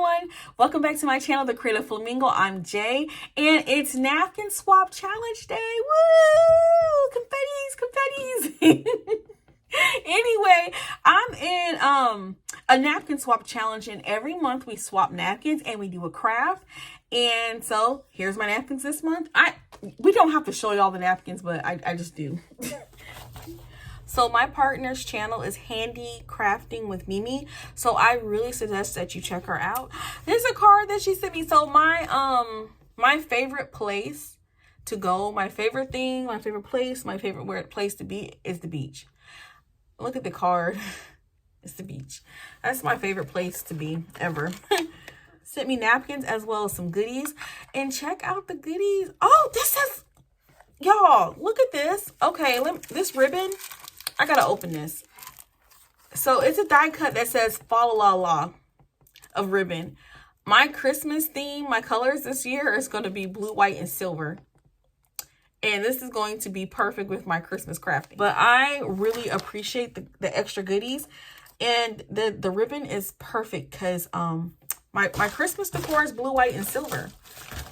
everyone, welcome back to my channel, The Creative Flamingo. I'm Jay, and it's Napkin Swap Challenge Day. Woo! Confettis! Anyway, I'm in a napkin swap challenge, and every month we swap napkins and we do a craft. And so here's my napkins this month. We don't have to show you all the napkins, but I just do. So my partner's channel is Hanicrafting with Mimi. So I really suggest that you check her out. There's a card that she sent me. So my favorite place to go, my favorite thing, my favorite place, my favorite place to be is the beach. Look at the card. It's the beach. That's my favorite place to be ever. Sent me napkins as well as some goodies. And check out the goodies. Oh, this is, y'all, look at this. Okay, this ribbon. I gotta open this. So it's a die cut that says fa la la of ribbon. My Christmas theme, my colors this year is going to be blue, white, and silver. And this is going to be perfect with my Christmas crafting. But I really appreciate the extra goodies. And the ribbon is perfect because my Christmas decor is blue, white, and silver.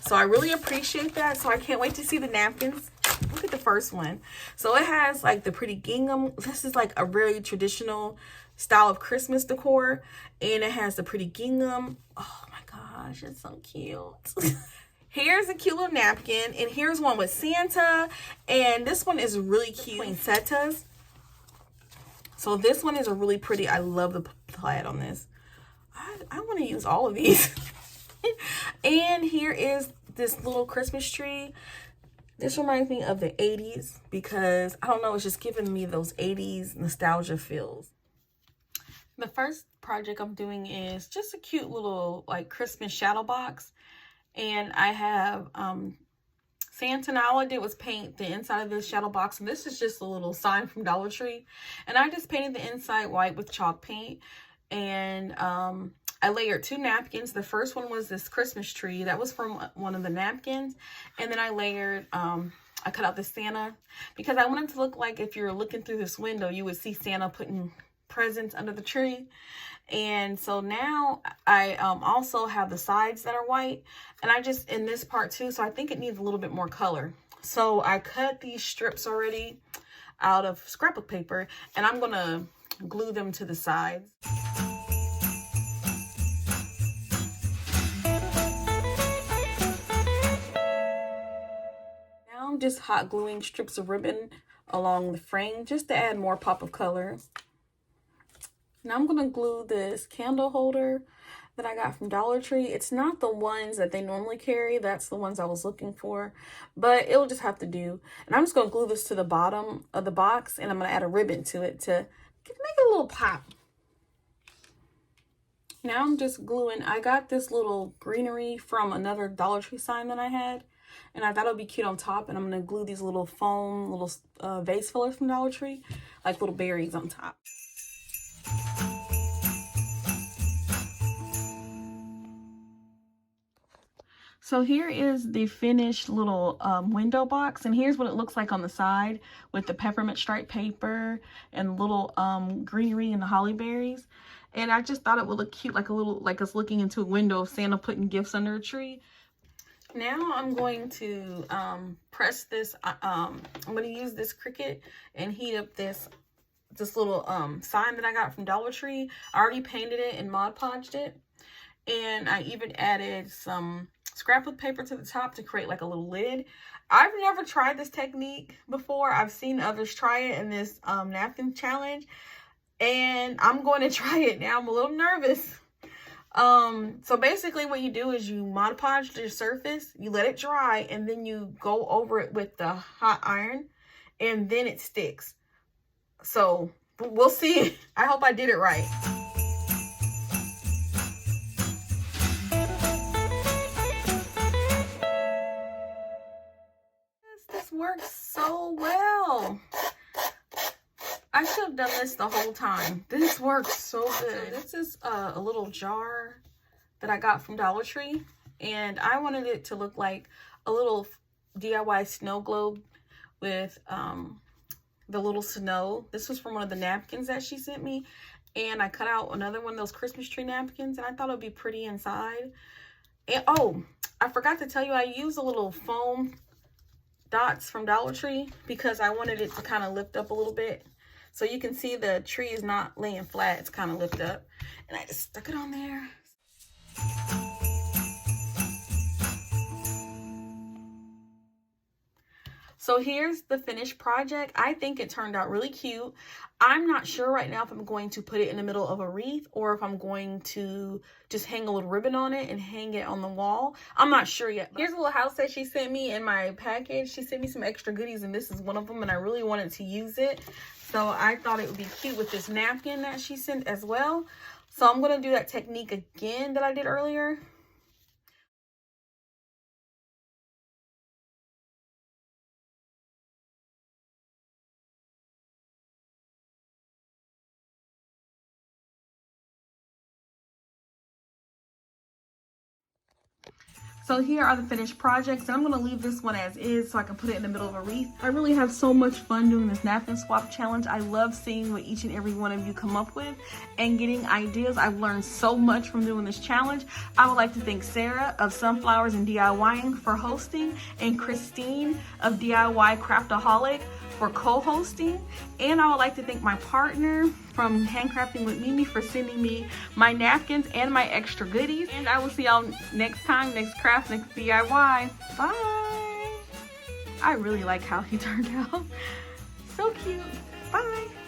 So I really appreciate that. So I can't wait to see the napkins. Look at the first one. So it has like the pretty gingham. This is like a very traditional style of Christmas decor. And it has the pretty gingham. Oh my gosh, it's so cute. Here's a cute little napkin. And here's one with Santa. And this one is really cute. Poinsettias. So this one is a really pretty. I love the plaid on this. I want to use all of these. And here is this little Christmas tree. This reminds me of the 80s because, I don't know, it's just giving me those 80s nostalgia feels. The first project I'm doing is just a cute little like Christmas shadow box. And I have Santa. Now all I did was paint the inside of this shadow box. And this is just a little sign from Dollar Tree. And I just painted the inside white with chalk paint. And I layered 2 napkins. The first one was this Christmas tree. That was from one of the napkins. And then I layered, I cut out the Santa because I wanted to look like if you're looking through this window, you would see Santa putting presents under the tree. And so now I also have the sides that are white. And I just, in this part too, so I think it needs a little bit more color. So I cut these strips already out of scrapbook paper. And I'm going to glue them to the sides. I'm just hot gluing strips of ribbon along the frame just to add more pop of color. Now I'm going to glue this candle holder that I got from Dollar Tree. It's not the ones that they normally carry. That's the ones I was looking for, but it'll just have to do. And I'm just going to glue this to the bottom of the box, and I'm going to add a ribbon to it to make it a little pop. Now I'm just gluing. I got this little greenery from another Dollar Tree sign that I had. And I thought it would be cute on top. And I'm going to glue these little foam, little vase fillers from Dollar Tree. Like little berries on top. So here is the finished little window box. And here's what it looks like on the side with the peppermint stripe paper and little greenery and the holly berries. And I just thought it would look cute, like a little, like us looking into a window of Santa putting gifts under a tree. Now I'm going to press this. I'm going to use this Cricut and heat up this little sign that I got from Dollar Tree. I already painted it and Mod Podged it. And I even added some scrapbook paper to the top to create like a little lid. I've never tried this technique before. I've seen others try it in this napkin challenge. And I'm going to try it now. I'm a little nervous. So basically what you do is you Mod Podge your surface, you let it dry, and then you go over it with the hot iron, and then it sticks. So we'll see. I hope I did it right. This works so well. I should have done this the whole time. This works so good. This is a little jar that I got from Dollar Tree. And I wanted it to look like a little DIY snow globe with the little snow. This was from one of the napkins that she sent me. And I cut out another one of those Christmas tree napkins, and I thought it would be pretty inside. And oh, I forgot to tell you, I used a little foam dots from Dollar Tree because I wanted it to kind of lift up a little bit. So you can see the tree is not laying flat, it's kind of lifted up. And I just stuck it on there. So here's the finished project. I think it turned out really cute. I'm not sure right now if I'm going to put it in the middle of a wreath or if I'm going to just hang a little ribbon on it and hang it on the wall. I'm not sure yet. Here's a little house that she sent me in my package. She sent me some extra goodies and this is one of them, and I really wanted to use it. So I thought it would be cute with this napkin that she sent as well. So I'm going to do that technique again that I did earlier. So here are the finished projects, and I'm going to leave this one as is so I can put it in the middle of a wreath. I really have so much fun doing this napkin swap challenge. I love seeing what each and every one of you come up with and getting ideas. I've learned so much from doing this challenge. I would like to thank Sarah of Sunflowers and DIYing for hosting, and Christine of DIY Craftaholic for co-hosting, and I would like to thank my partner from Hanicrafting with Mimi for sending me my napkins and my extra goodies. And I will see y'all next time, next craft, next DIY. Bye. I really like how he turned out. So cute. Bye.